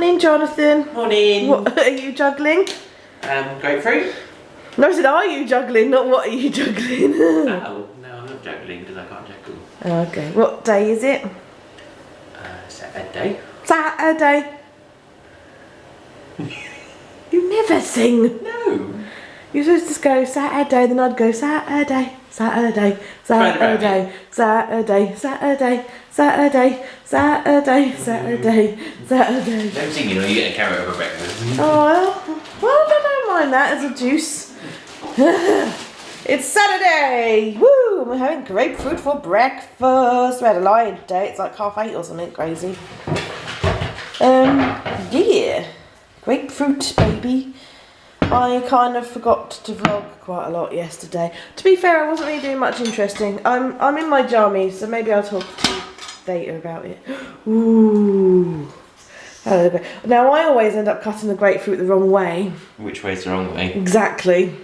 Morning, Jonathan. Morning. What are you juggling? Grapefruit. No, I said, are you juggling? Not what are you juggling? Oh, no, I'm not juggling because I can't juggle. Okay. What day is it? Saturday. Saturday. You never sing. No. You're supposed to just go Saturday, then I'd go Saturday, Saturday, Saturday, Saturday, Saturday, Saturday, Saturday, Saturday, Saturday. Don't sing, you know, you get a carrot over breakfast. Oh, well, I don't mind that as a juice. It's Saturday! Woo! We're having grapefruit for breakfast. We had a lie-in today. It's like 8:30 or something crazy. Yeah. Grapefruit, baby. I kind of forgot to vlog quite a lot yesterday. To be fair, I wasn't really doing much interesting. I'm in my jammies, so maybe I'll talk to you later about it. Ooh. Hello. Now, I always end up cutting the grapefruit the wrong way. Which way's the wrong way? Exactly.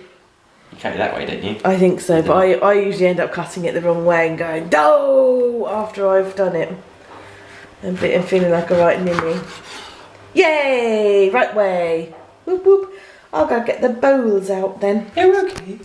You cut it that way, don't you? I think so, but I usually end up cutting it the wrong way and going, no, after I've done it. And feeling like a right ninny. Yay! Right way. Whoop whoop. I'll go get the bowls out then. Yeah, we're okay.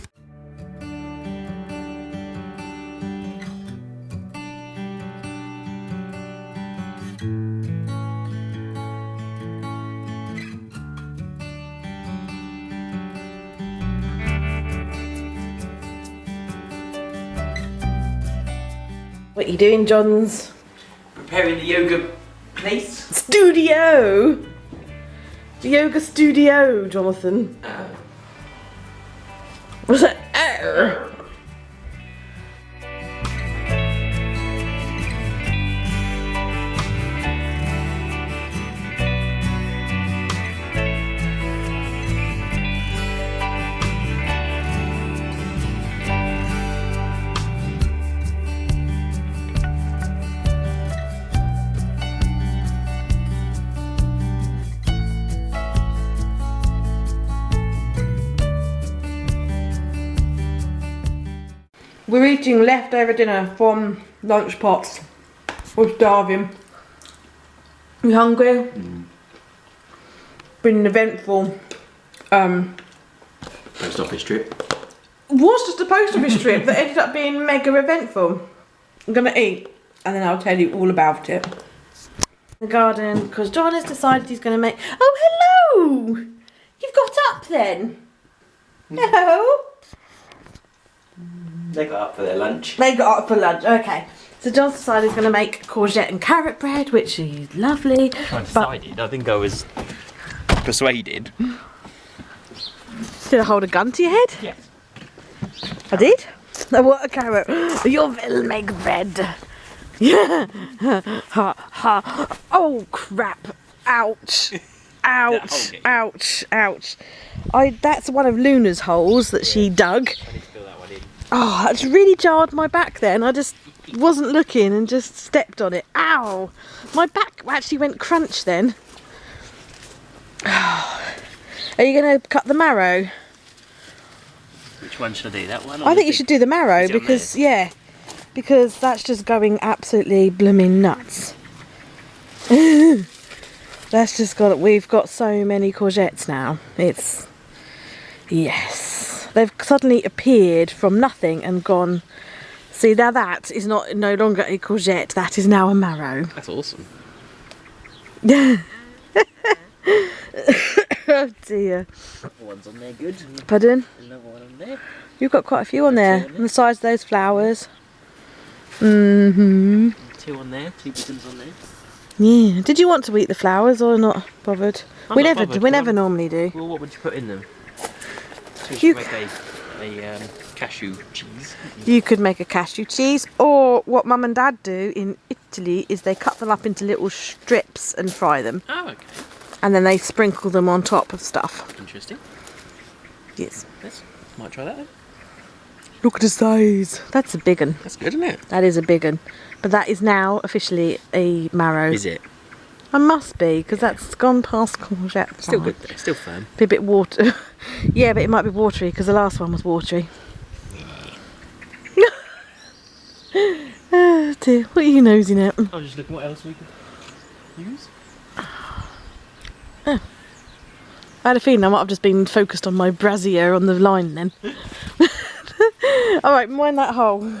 What are you doing, Johns? Preparing the yoga place. Studio! The yoga studio, Jonathan. Was that air? We're eating leftover dinner from lunch pots. We're starving. You hungry? Been an eventful Post office trip. was just a post office trip that ended up being mega eventful. I'm gonna eat and then I'll tell you all about it. The garden, because John has decided he's gonna make. Oh, hello! You've got up then. Hello. They got up for their lunch. They got up for lunch, okay. So John's decided he's going to make courgette and carrot bread, which is lovely. I decided, I think I was persuaded. Did I hold a gun to your head? Yes. I did? Oh, what a carrot. You will make bread. Yeah. Ha, ha. Oh, crap. Ouch. Ouch. Ouch. Ouch. That's one of Luna's holes that she dug. Oh, that's really jarred my back then. I just wasn't looking and just stepped on it. Ow! My back actually went crunch then. Are you going to cut the marrow? Which one should I do? That one? I think you should do the marrow because, yeah, because that's just going absolutely blooming nuts. That's just got, we've got so many courgettes now. It's, yes. They've suddenly appeared from nothing and gone. See, now that is no longer a courgette. That is now a marrow. That's awesome. Oh dear. One's on there, good. Pardon? Another one on there. You've got quite a few on there. On the size of those flowers. Mm-hmm. 2 on there. 2 buttons on there. Yeah. Did you want to eat the flowers or not bothered? We never normally do. Well, what would you put in them? You make a cashew cheese. You could make a cashew cheese, or what Mum and Dad do in Italy is they cut them up into little strips and fry them. Oh, okay. And then they sprinkle them on top of stuff. Interesting. Yes. Yes. Might try that then. Look at the size. That's a big one. That's good, isn't it? That is a big one. But that is now officially a marrow. Is it? I must be, because that's gone past courgette. Still good though. Still firm. Be a bit water. Yeah, but it might be watery because the last one was watery. Oh dear, what are you nosing at? I was just looking what else we could use. I had a feeling I might have just been focused on my brassiere on the line then. Alright, mind that hole.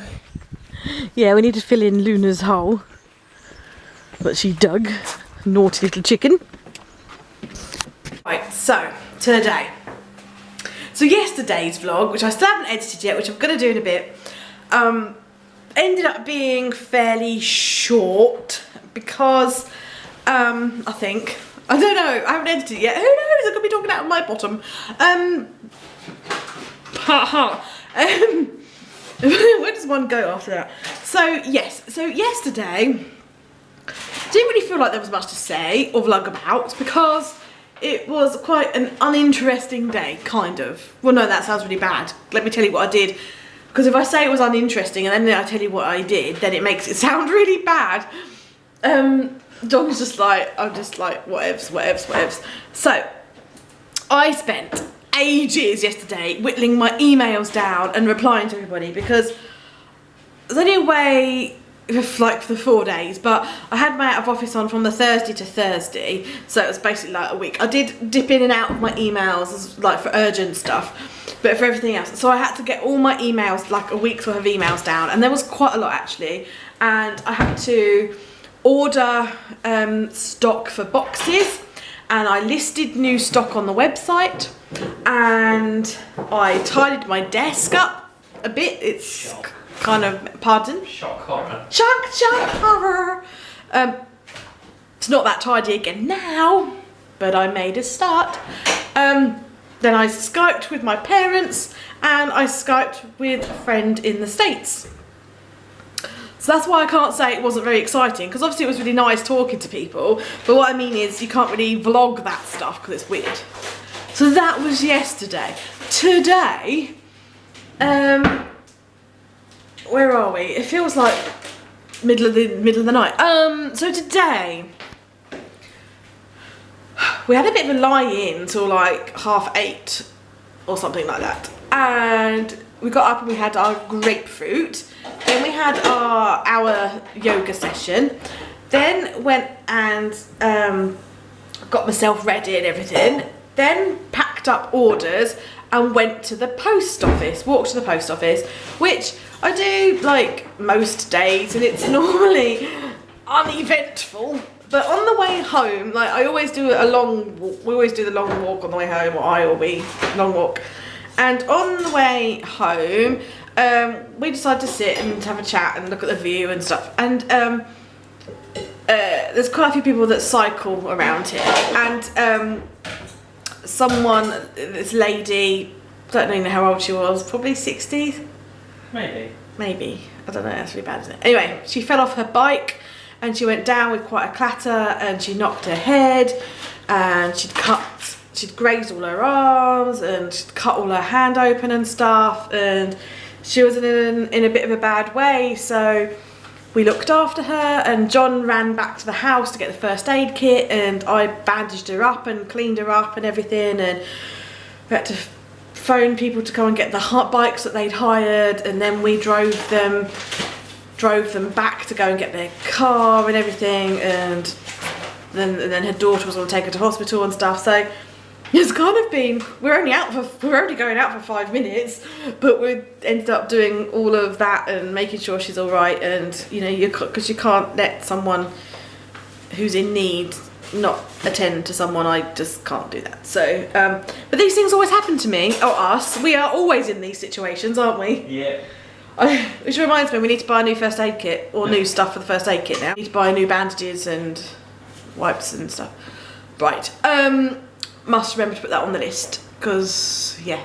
Yeah, we need to fill in Luna's hole that she dug. Naughty little chicken. Right, so today. So yesterday's vlog, which I still haven't edited yet, which I'm going to do in a bit, ended up being fairly short because I think, I don't know, I haven't edited it yet. Who knows? I could be talking out of my bottom. Where does one go after that? So yes, so yesterday didn't really feel like there was much to say or vlog about because it was quite an uninteresting day, kind of. Well, no, that sounds really bad. Let me tell you what I did. Because if I say it was uninteresting and then I tell you what I did, then it makes it sound really bad. John's just like, I'm just like, whatevs. So, I spent ages yesterday whittling my emails down and replying to everybody because there's only a way like for the 4 days, but I had my out of office on from the Thursday to Thursday, so it was basically like a week. I did dip in and out of my emails like for urgent stuff, but for everything else, so I had to get all my emails, like a week's worth of emails down, and there was quite a lot actually, and I had to order stock for boxes, and I listed new stock on the website, and I tidied my desk up a bit. It's kind of, pardon? Shock horror. Shock horror. It's not that tidy again now, but I made a start. Then I Skyped with my parents and I Skyped with a friend in the States. So that's why I can't say it wasn't very exciting, because obviously it was really nice talking to people, but what I mean is you can't really vlog that stuff because it's weird. So that was yesterday. Today, where are we? It feels like middle of the night. So today we had a bit of a lie-in till like 8:30 or something like that, and we got up and we had our grapefruit. Then we had our hour yoga session. Then went and got myself ready and everything. Then packed up orders and went to the post office. Walked to the post office, which I do like most days, and it's normally uneventful. But on the way home, like I always do a long walk. We always do the long walk on the way home, or I or we, long walk. And on the way home, we decided to sit and have a chat and look at the view and stuff. And there's quite a few people that cycle around here. And this lady, don't really know how old she was, probably 60s? Maybe. I don't know, that's really bad, isn't it? Anyway, she fell off her bike and she went down with quite a clatter and she knocked her head and she'd grazed all her arms and she'd cut all her hand open and stuff, and she was in a bit of a bad way, so we looked after her, and John ran back to the house to get the first aid kit, and I bandaged her up and cleaned her up and everything, and we had to phone people to come and get the bikes that they'd hired, and then we drove them back to go and get their car and everything, and then her daughter was going to take her to hospital and stuff. So it's kind of been, we're only going out for 5 minutes, but we ended up doing all of that and making sure she's all right, and you know, because you can't let someone who's in need not attend to someone. I just can't do that. So but these things always happen to me, or us. We are always in these situations, aren't we? Yeah. Which reminds me, we need to buy a new first aid kit, or new stuff for the first aid kit now. We need to buy new bandages and wipes and stuff. Right. Must remember to put that on the list, because yeah.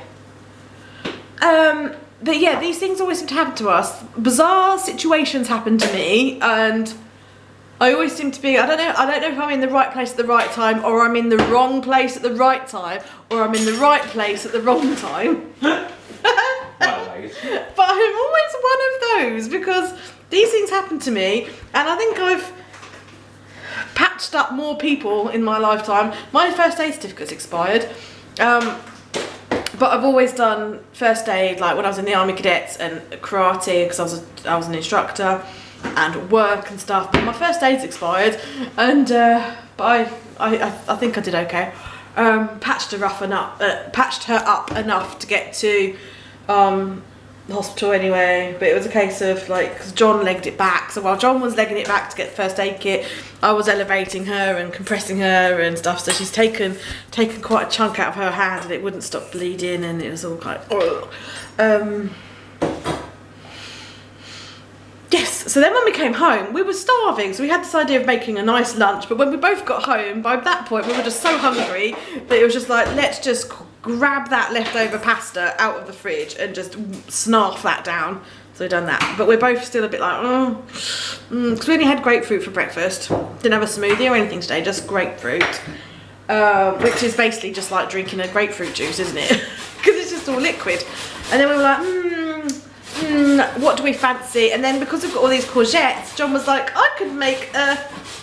But yeah, these things always seem to happen to us. Bizarre situations happen to me, and I always seem to be, I don't know if I'm in the right place at the right time, or I'm in the wrong place at the right time, or I'm in the right place at the wrong time. But I'm always one of those, because these things happen to me, and I think I've patched up more people in my lifetime. My first aid certificate's expired, but I've always done first aid, like when I was in the Army Cadets and karate, because I was an instructor, and work and stuff. But my first aid's expired, and but I think I did okay. patched her up enough to get to the hospital anyway. But it was a case of like, 'cause John legged it back. So while John was legging it back to get the first aid kit, I was elevating her and compressing her and stuff. So she's taken quite a chunk out of her hand, and it wouldn't stop bleeding, and it was all kind of. Yes, so then when we came home, we were starving, so we had this idea of making a nice lunch, but when we both got home, by that point we were just so hungry that it was just like, let's just grab that leftover pasta out of the fridge and just snarf that down. So we've done that, but we're both still a bit like, because we only had grapefruit for breakfast. Didn't have a smoothie or anything today, just grapefruit, which is basically just like drinking a grapefruit juice, isn't it? Because it's just all liquid. And then we were like, what do we fancy? And then because we've got all these courgettes, John was like, I could make a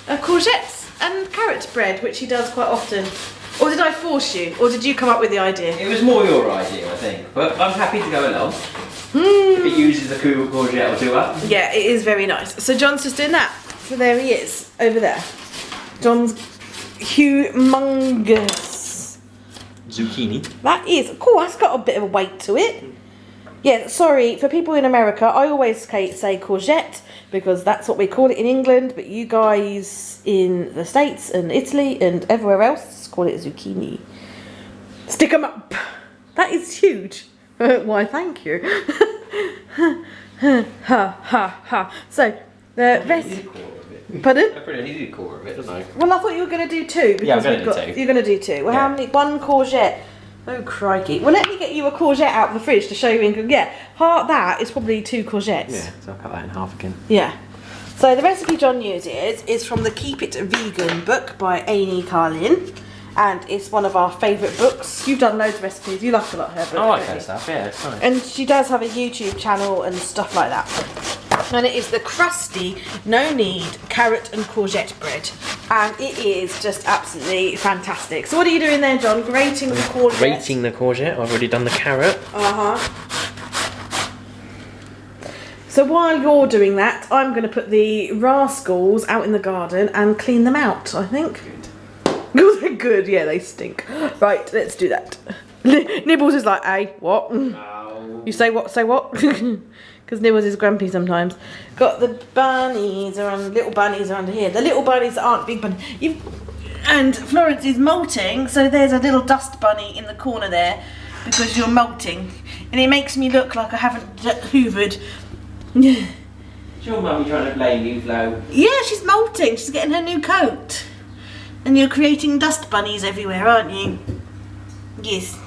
courgettes and carrot bread, which he does quite often. Or did I force you? Or did you come up with the idea? It was more your idea, I think. But I'm happy to go along. If it uses a courgette or two up. Yeah, it is very nice. So John's just doing that. So there he is, over there. John's humongous Zucchini. That is, cool, that's got a bit of a weight to it. Yeah, sorry, for people in America, I always say courgette because that's what we call it in England, but you guys in the States and Italy and everywhere else call it zucchini. Stick 'em up. That is huge. Why, thank you. Ha, ha, ha. So, the rest... Pardon? I pretty needed a quarter of it, don't I? Well, I thought you were going to do two. Because yeah, I'm going to do two. You're going to do two. Well, yeah. How many? One courgette. Oh, crikey. Well, let me get you a courgette out of the fridge to show you. Yeah, that is probably 2 courgettes. Yeah, so I'll cut that in half again. Yeah. So the recipe John uses is from the Keep It Vegan book by Amy Carlin. And it's one of our favourite books. You've done loads of recipes. You like a lot of her book. I like her stuff, yeah, it's nice. And she does have a YouTube channel and stuff like that. And it is the crusty, no need carrot and courgette bread. And it is just absolutely fantastic. So what are you doing there, John? Grating the courgette? Grating the courgette. I've already done the carrot. Uh-huh. So while you're doing that, I'm going to put the rascals out in the garden and clean them out, I think. Oh, they're good. Yeah, they stink. Right, let's do that. Nibbles is like, hey, what? Oh. You say what? Say what? Because Nibbles is grumpy sometimes. Got the bunnies around, little bunnies are under here. The little bunnies aren't big bunnies. And Florence is molting, so there's a little dust bunny in the corner there because you're molting. And it makes me look like I haven't hoovered. Is your mummy trying to blame you, Flo? Yeah, she's molting. She's getting her new coat. And you're creating dust bunnies everywhere, aren't you? Yes.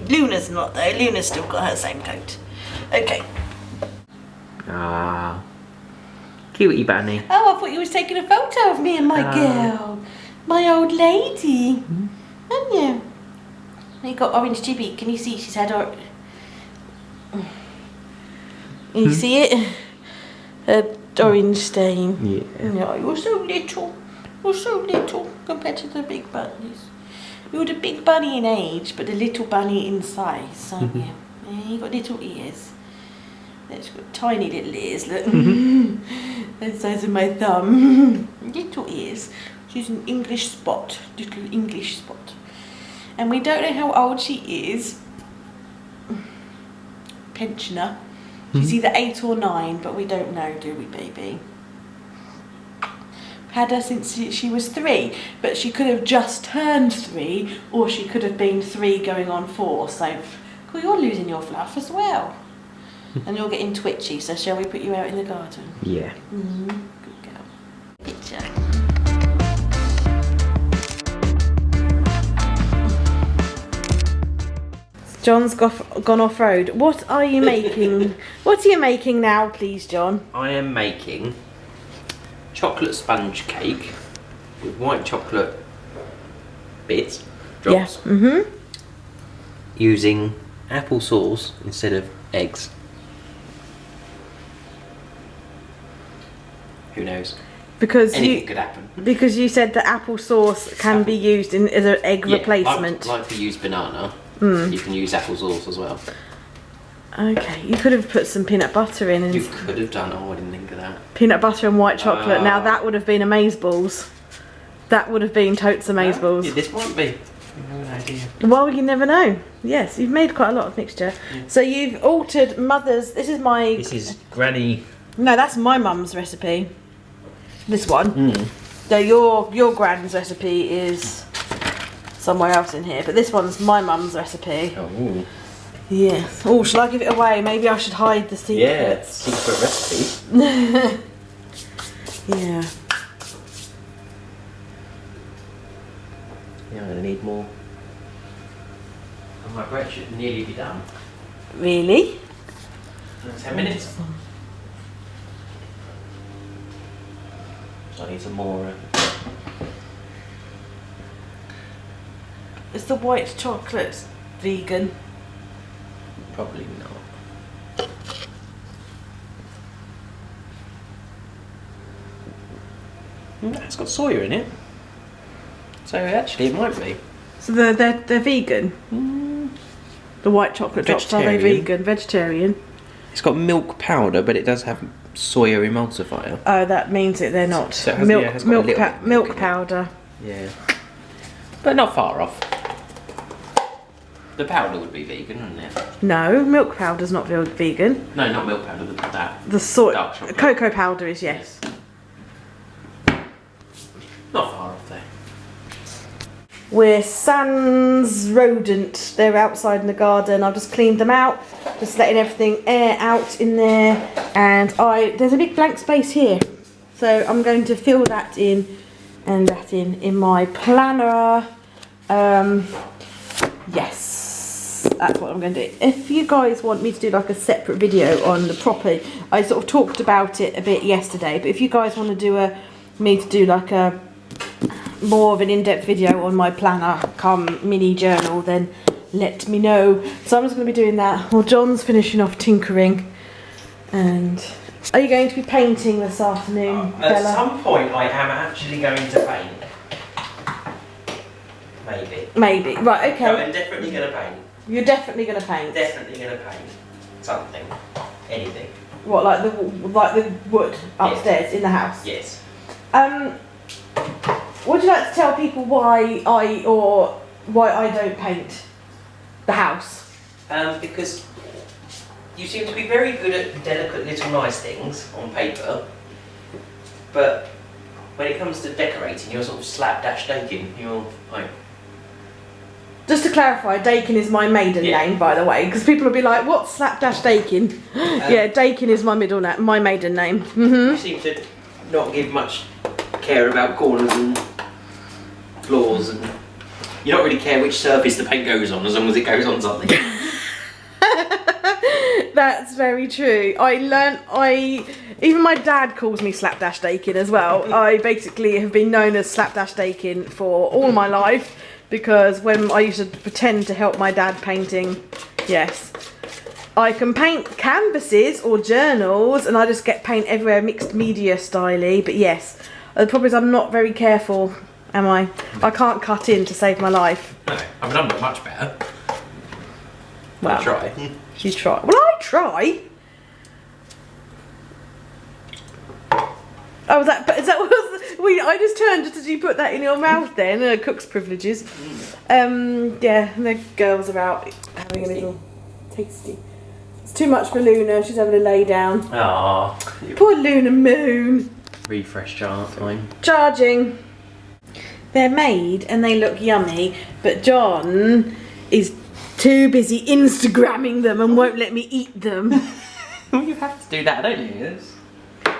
Luna's not though. Luna's still got her same coat. Okay. Ah. Cutie bunny. Oh, I thought you was taking a photo of me and my girl. My old lady. Hadn't you? You got orange chibi. Can you see she's had orange? Can you see it? Her orange stain. Yeah. No, you're so little. You're so little compared to the big bunnies. You're the big bunny in age, but the little bunny in size, aren't you? Yeah, you got little ears. It's got tiny little ears, look. The size of my thumb. Little ears. She's an English spot. Little English spot. And we don't know how old she is. Pensioner. She's either 8 or 9, but we don't know, do we, baby? Had her since she was 3, but she could have just turned 3, or she could have been 3 going on 4. So, well, you're losing your fluff as well, and you're getting twitchy. So, shall we put you out in the garden? Yeah. Good girl. Picture. John's gone off road. What are you making? What are you making now, please, John? I am making chocolate sponge cake with white chocolate bits, drops, using apple sauce instead of eggs. Who knows? Because anything could happen. Because you said that apple sauce can be used as an egg replacement. I like to use banana. You can use apple sauce as well. Okay, you could have put some peanut butter in. And you could have done. Oh, I didn't think of that. Peanut butter and white chocolate. Now that would have been amazeballs. That would have been totes amazeballs. Yeah, this might be. idea. Well, you never know. Yes, you've made quite a lot of mixture. Yeah. So you've altered mother's. This is Granny. No, that's my mum's recipe. This one. So your gran's recipe is somewhere else in here, but this one's my mum's recipe. Oh. Yeah. Oh, shall I give it away? Maybe I should hide the secrets. Yeah, secret recipe. Yeah. Yeah, I'm gonna need more. And my bread should nearly be done. Really? 10 minutes. So I need some more. Is the white chocolate vegan? Probably not. It's got soya in it. So actually it might be. So they're vegan? The white chocolate drops, are they vegan? Vegetarian? It's got milk powder, but it does have soya emulsifier. Oh, that means that they're not. So it has, milk powder. Yeah. But not far off. The powder would be vegan, wouldn't it? No, milk powder's not vegan. No, not milk powder, the soy. Dark chocolate. Cocoa powder is, yes. Not far off there. We're sans rodent. They're outside in the garden. I've just cleaned them out, just letting everything air out in there. And there's a big blank space here, so I'm going to fill that in and that in my planner. Yes, that's what I'm going to do. If you guys want me to do like a separate video on the property, I sort of talked about it a bit yesterday. But if you guys want to do like a more of an in-depth video on my planner come mini journal, then let me know. So I'm just going to be doing that while John's finishing off tinkering. And are you going to be painting this afternoon, Bella? At some point I am actually going to paint. Maybe. Right, okay. No, I'm definitely going to paint. You're definitely going to paint? Definitely going to paint. Something. Anything. What, like the wood upstairs in the house? Yes. Would you like to tell people why I don't paint the house? Because you seem to be very good at delicate little nice things on paper, but when it comes to decorating, you're sort of slapdash Dakin. You're like. Just to clarify, Dakin is my maiden name, by the way, because people will be like, "What's slapdash Dakin?" Yeah, Dakin is my my maiden name. You seem to not give much care about corners and floors, and you don't really care which surface the paint goes on as long as it goes on something. That's very true. Even my dad calls me Slapdash Dakin as well. I basically have been known as Slapdash Dakin for all my life, because when I used to pretend to help my dad painting, yes. I can paint canvases or journals, and I just get paint everywhere, mixed media style-y, but yes. The problem is I'm not very careful, am I? I can't cut in to save my life. No, I mean, I'm not much better. Well, I'll try. You try. Well, I try. Oh, is that what I just turned just as you put that in your mouth then, cook's privileges. Yeah, the girls are out having a little tasty. It's too much for Luna, she's having to lay down. Aww. Poor Luna Moon. Refresh time. Charging. They're made and they look yummy, but John is too busy Instagramming them and won't let me eat them. Well, you have to do that, don't you?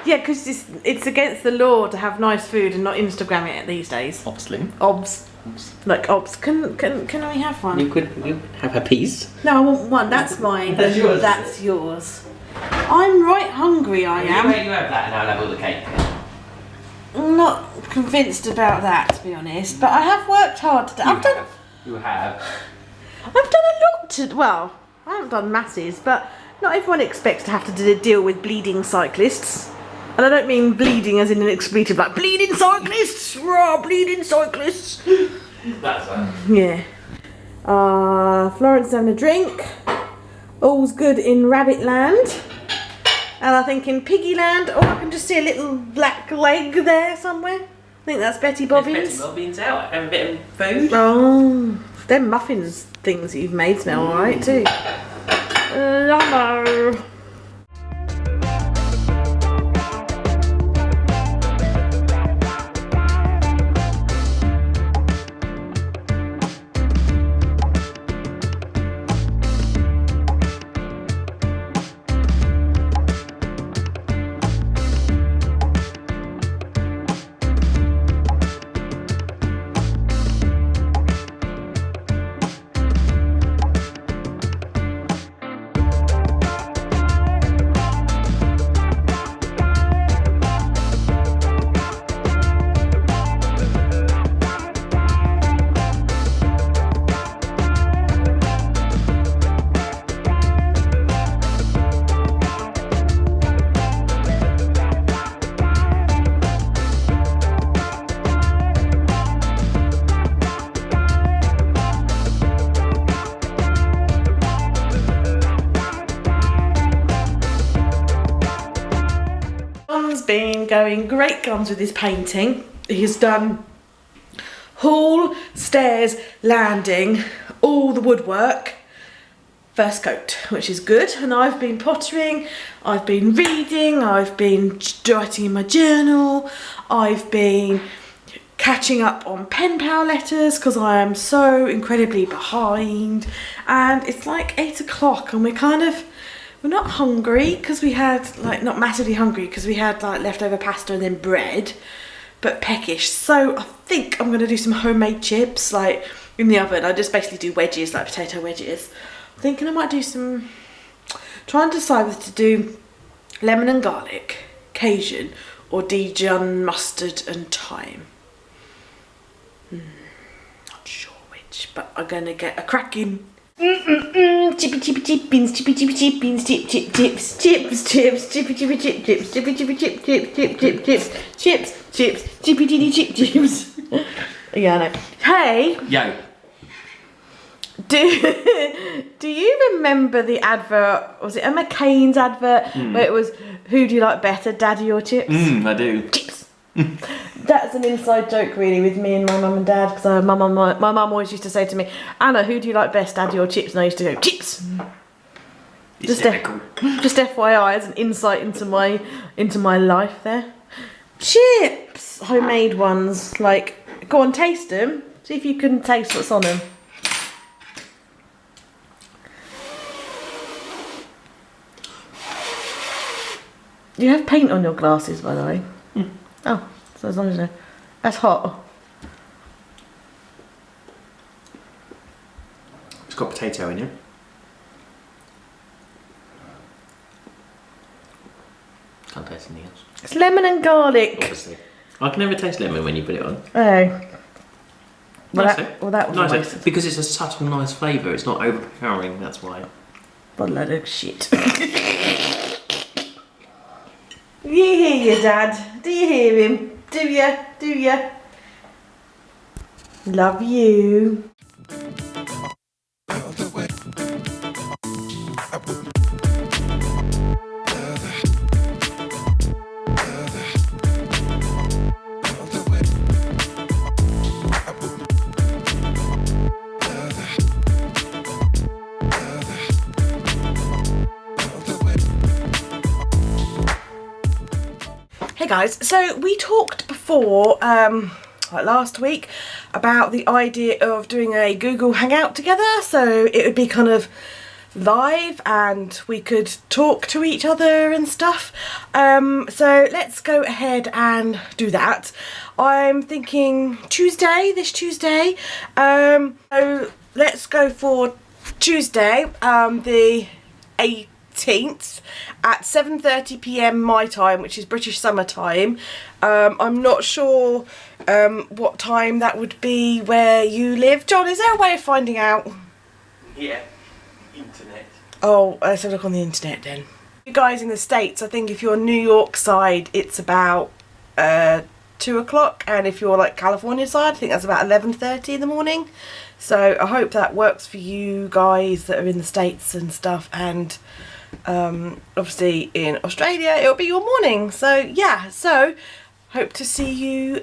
Yeah, because it's against the law to have nice food and not Instagram it these days. Obviously. Obs. Like obs. Can I have one? You could have a piece. No, I want one. That's mine. That's yours. That's yours. I'm right hungry, I am. You have that and I'll have all the cake. I'm not convinced about that, to be honest, but I have worked hard today. You have. I've done a lot well, I haven't done masses, but not everyone expects to have to deal with bleeding cyclists. And I don't mean bleeding as in an expletive, like bleeding cyclists! Raw, bleeding cyclists! That's right. Yeah. Florence is having a drink. All's good in Rabbit Land. And I think in Piggy Land, I can just see a little black leg there somewhere. I think that's Betty Bobbins. Betty Bobbins out, having a bit of food. Oh, Them muffins things that you've made smell alright too. Yummo. Been going great guns with his painting. He's done hall, stairs, landing, all the woodwork, first coat, which is good. And I've been pottering, I've been reading, I've been writing in my journal, I've been catching up on pen pal letters because I am so incredibly behind, and it's like 8 o'clock and we're not hungry because we had, like, not massively hungry because we had like leftover pasta and then bread, but peckish. So I think I'm going to do some homemade chips, like in the oven. I just basically do wedges, like potato wedges. I'm thinking I might do some, try and decide whether to do lemon and garlic, Cajun, or Dijon mustard and thyme. Not sure which, but I'm going to get a cracking. Chippy chippy chip beans, chippy chippy chip beans, chip chip chips, chips chips, chippy chippy chip chips, chippy chippy chip chip chip chip chips, chips chips, chippy chippy chip chips. Yeah, I know. Hey. Yo. Do you remember the advert? Was it a McCain's advert where it was, who do you like better, Daddy or chips? I do. Chips. That's an inside joke really with me and my mum and dad, because my mum always used to say to me, Anna, who do you like best, Daddy or chips? And I used to go, chips. Just FYI, as an insight into my life there. Chips, homemade ones. Like, go on, taste them. See if you can taste what's on them. You have paint on your glasses, by the way. Oh, so as long as you know. That's hot. It's got potato in it. Can't taste anything else. It's lemon and garlic. Obviously. I can never taste lemon when you put it on. Oh. Well, Nice, that was nice, nice. because it's a subtle, nice flavour. It's not overpowering, that's why. What a load of shit. Do you hear your dad? Do you hear him? Do ya? Do ya? Love you. Hey guys, so we talked before, like last week, about the idea of doing a Google Hangout together, so it would be kind of live and we could talk to each other and stuff. So let's go ahead and do that. I'm thinking this Tuesday. So let's go for Tuesday, the 18th at 7:30 p.m. my time, which is British summer time. I'm not sure what time that would be where you live. John, is there a way of finding out? Yeah, internet. Oh, let's have a look on the internet then. You guys in the States, I think if you're New York side, it's about 2 o'clock, and if you're like California side, I think that's about 11:30 in the morning. So I hope that works for you guys that are in the States and stuff, and obviously in Australia it'll be your morning. So yeah, so hope to see you